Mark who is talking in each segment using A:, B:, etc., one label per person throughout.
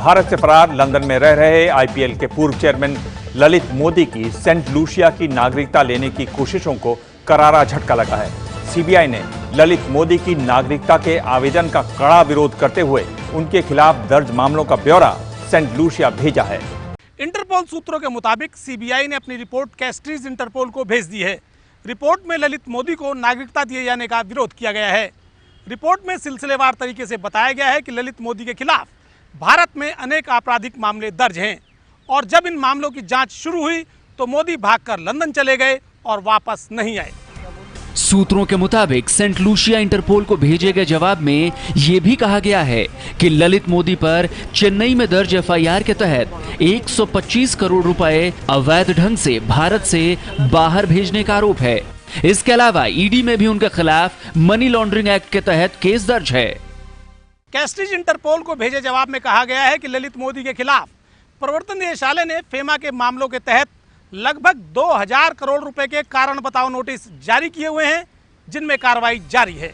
A: भारत से फरार लंदन में रह रहे आईपीएल के पूर्व चेयरमैन ललित मोदी की सेंट लूसिया की नागरिकता लेने की कोशिशों को करारा झटका लगा है। सीबीआई ने ललित मोदी की नागरिकता के आवेदन का कड़ा विरोध करते हुए उनके खिलाफ दर्ज मामलों का ब्यौरा सेंट लूसिया भेजा है।
B: इंटरपोल सूत्रों के मुताबिक सीबीआई ने अपनी रिपोर्ट कैस्ट्रीज इंटरपोल को भेज दी है। रिपोर्ट में ललित मोदी को नागरिकता दिए जाने का विरोध किया गया है। रिपोर्ट में सिलसिलेवार तरीके से बताया गया है कि ललित मोदी के खिलाफ भारत में अनेक आपराधिक मामले दर्ज हैं और जब इन मामलों की जांच शुरू हुई तो मोदी भागकर लंदन चले गए और वापस नहीं आए।
C: सूत्रों के मुताबिक सेंट लूसिया इंटरपोल को भेजे गए जवाब में यह भी कहा गया है कि ललित मोदी पर चेन्नई में दर्ज एफआईआर के तहत 125 करोड़ रुपए अवैध ढंग से भारत से बाहर भेजने का आरोप है। इसके अलावा ईडी में भी उनके खिलाफ मनी लॉन्ड्रिंग एक्ट के तहत केस दर्ज है।
B: कैस्ट्रीज इंटरपोल को भेजे जवाब में कहा गया है कि ललित मोदी के खिलाफ प्रवर्तन निदेशालय ने फेमा के मामलों के तहत लगभग 2000 करोड़ रुपए के कारण बताओ नोटिस जारी किए हुए हैं, जिनमें कार्रवाई जारी है।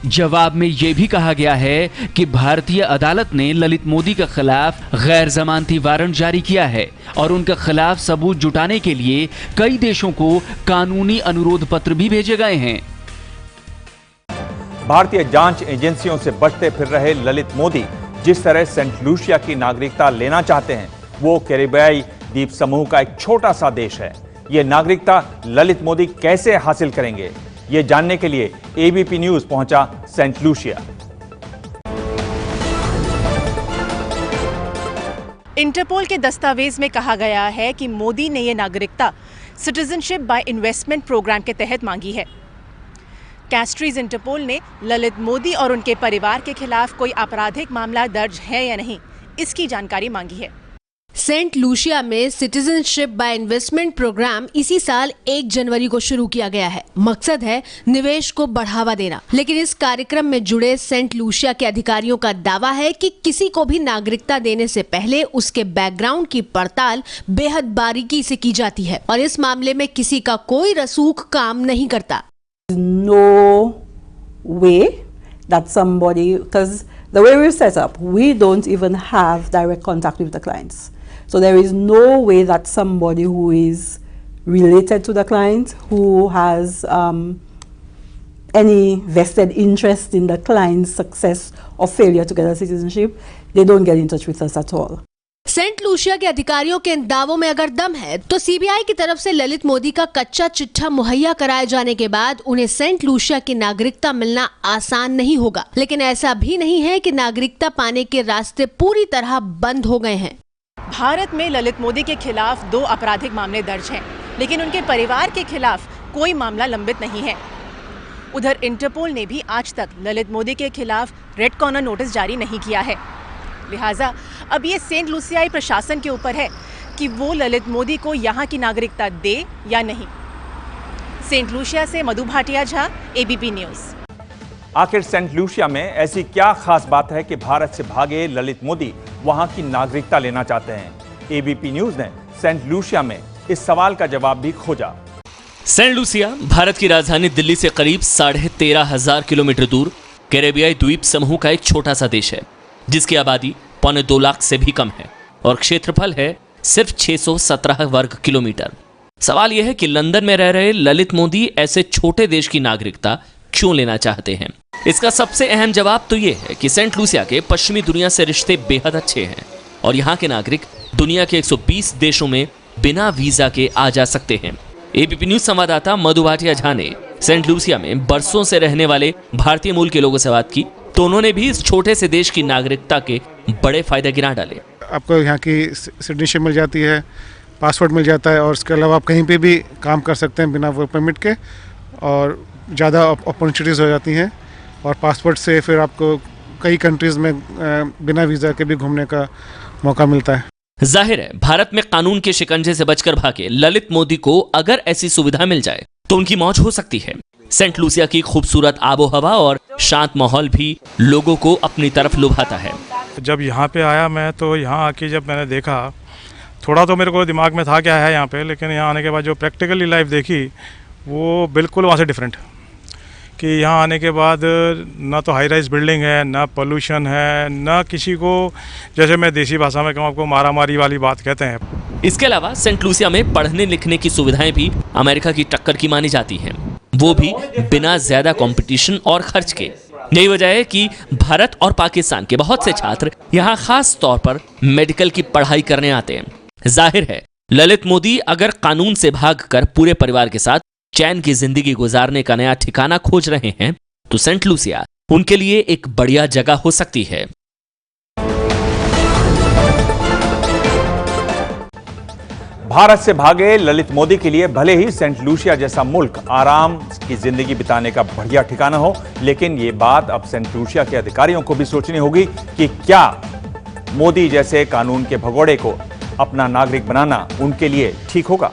C: जवाब में यह भी कहा गया है कि भारतीय अदालत ने ललित मोदी के खिलाफ गैर जमानती वारंट जारी किया है और उनके खिलाफ सबूत जुटाने के लिए कई देशों को कानूनी अनुरोध पत्र भी भेजे गए हैं।
A: भारतीय जांच एजेंसियों से बचते फिर रहे ललित मोदी जिस तरह सेंट लूसिया की नागरिकता लेना चाहते हैं, वो कैरिबियाई द्वीप समूह का एक छोटा सा देश है। ये नागरिकता ललित मोदी कैसे हासिल करेंगे, ये जानने के लिए एबीपी न्यूज पहुंचा सेंट लूसिया।
D: इंटरपोल के दस्तावेज में कहा गया है कि मोदी ने यह नागरिकता सिटीजनशिप बाय इन्वेस्टमेंट प्रोग्राम के तहत मांगी है। कैस्ट्रीज इंटरपोल ने ललित मोदी और उनके परिवार के खिलाफ कोई आपराधिक मामला दर्ज है या नहीं, इसकी जानकारी मांगी है।
E: सेंट लूसिया में सिटीजनशिप बाय इन्वेस्टमेंट प्रोग्राम इसी साल 1 जनवरी को शुरू किया गया है। मकसद है निवेश को बढ़ावा देना। लेकिन इस कार्यक्रम में जुड़े सेंट लूसिया के अधिकारियों का दावा है कि किसी को भी नागरिकता देने से पहले उसके बैकग्राउंड की पड़ताल बेहद बारीकी से की जाती है और इस मामले में किसी का कोई रसूख काम नहीं करता।
F: No way that somebody, because the way we're set up, we don't even have direct contact with the clients. So there is no way that somebody who is related to the client, who has any vested interest in the client's success or failure to get a citizenship, they don't get in touch with us at all.
E: Saint Lucia के अधिकारियों के इन दावों में अगर दम है तो CBI की तरफ से ललित मोदी का कच्चा चिट्ठा मुहैया कराए जाने के बाद उन्हें सेंट लूसिया की नागरिकता मिलना आसान नहीं होगा। लेकिन ऐसा भी नहीं है कि नागरिकता पाने के रास्ते पूरी तरह बंद हो गए हैं।
D: भारत में ललित मोदी के खिलाफ 2 आपराधिक मामले दर्ज हैं, लेकिन उनके परिवार के खिलाफ कोई मामला लंबित नहीं है। उधर इंटरपोल ने भी आज तक ललित मोदी के खिलाफ रेड कॉर्नर नोटिस जारी नहीं किया है। लिहाजा अब ये सेंट लूसियाई प्रशासन के ऊपर है कि वो ललित मोदी को यहाँ की नागरिकता दे या नहीं। सेंट लूसिया से मधु भाटिया झा, एबीपी न्यूज।
A: आखिर सेंट लूसिया में ऐसी क्या खास बात है कि भारत से भागे ललित मोदी वहां की नागरिकता लेना चाहते हैं? एबीपी न्यूज ने सेंट लूसिया में इस सवाल का जवाब भी खोजा।
G: सेंट लूसिया भारत की राजधानी दिल्ली से करीब 13,500 किलोमीटर दूर कैरिबियाई द्वीप समूह का एक छोटा सा देश है, जिसकी आबादी 2.25 लाख से भी कम है और क्षेत्रफल है सिर्फ 617 वर्ग किलोमीटर। सवाल यह है कि लंदन में रह रहे ललित मोदी ऐसे छोटे देश की नागरिकता क्यों लेना चाहते हैं? इसका सबसे अहम जवाब तो यह है कि सेंट लूसिया के पश्चिमी दुनिया से रिश्ते बेहद अच्छे हैं और यहाँ के नागरिक दुनिया के 120 देशों में बिना वीजा के आ जा सकते हैं। एबीपी न्यूज संवाददाता मधु भाटिया झा ने सेंट लूसिया में बरसों से रहने वाले भारतीय मूल के लोगों से बात की तो उन्होंने भी इस छोटे से देश की नागरिकता के बड़े फायदे गिना डाले।
H: आपको यहाँ की सिटीजनशिप मिल जाती है, पासपोर्ट मिल जाता है और इसके अलावा आप कहीं पे भी काम कर सकते हैं बिना वर्क परमिट के और ज़्यादा अपॉर्चुनिटीज़ हो जाती हैं और पासपोर्ट से फिर आपको कई कंट्रीज़ में बिना वीज़ा के भी घूमने का मौका मिलता है।
G: जाहिर है भारत में कानून के शिकंजे से बचकर भागे ललित मोदी को अगर ऐसी सुविधा मिल जाए तो उनकी मौज हो सकती है। सेंट लूसिया की खूबसूरत आबो हवा और शांत माहौल भी लोगों को अपनी तरफ लुभाता है।
I: जब यहाँ पे आया मैं तो यहाँ आके जब मैंने देखा थोड़ा तो मेरे को दिमाग में था क्या है यहाँ पे, लेकिन यहाँ आने के बाद जो प्रैक्टिकली लाइफ देखी वो बिल्कुल वहाँ से डिफरेंट। कि यहाँ आने के बाद ना तो हाई राइज बिल्डिंग है, ना पोल्यूशन है, ना किसी को, जैसे मैं देसी भाषा में कहूँ आपको, मारामारी वाली बात कहते हैं।
G: इसके अलावा सेंट लूसिया में पढ़ने लिखने की सुविधाएं भी अमेरिका की टक्कर की मानी जाती हैं, वो भी बिना ज्यादा कंपटीशन और खर्च के। यही वजह है कि भारत और पाकिस्तान के बहुत से छात्र यहाँ खास तौर पर मेडिकल की पढ़ाई करने आते हैं। जाहिर है ललित मोदी अगर कानून से भागकर पूरे परिवार के साथ चैन की जिंदगी गुजारने का नया ठिकाना खोज रहे हैं तो सेंट लूसिया उनके लिए एक बढ़िया जगह हो सकती है।
A: भारत से भागे ललित मोदी के लिए भले ही सेंट लूसिया जैसा मुल्क आराम की जिंदगी बिताने का बढ़िया ठिकाना हो, लेकिन ये बात अब सेंट लूसिया के अधिकारियों को भी सोचनी होगी कि क्या मोदी जैसे कानून के भगोड़े को अपना नागरिक बनाना उनके लिए ठीक होगा।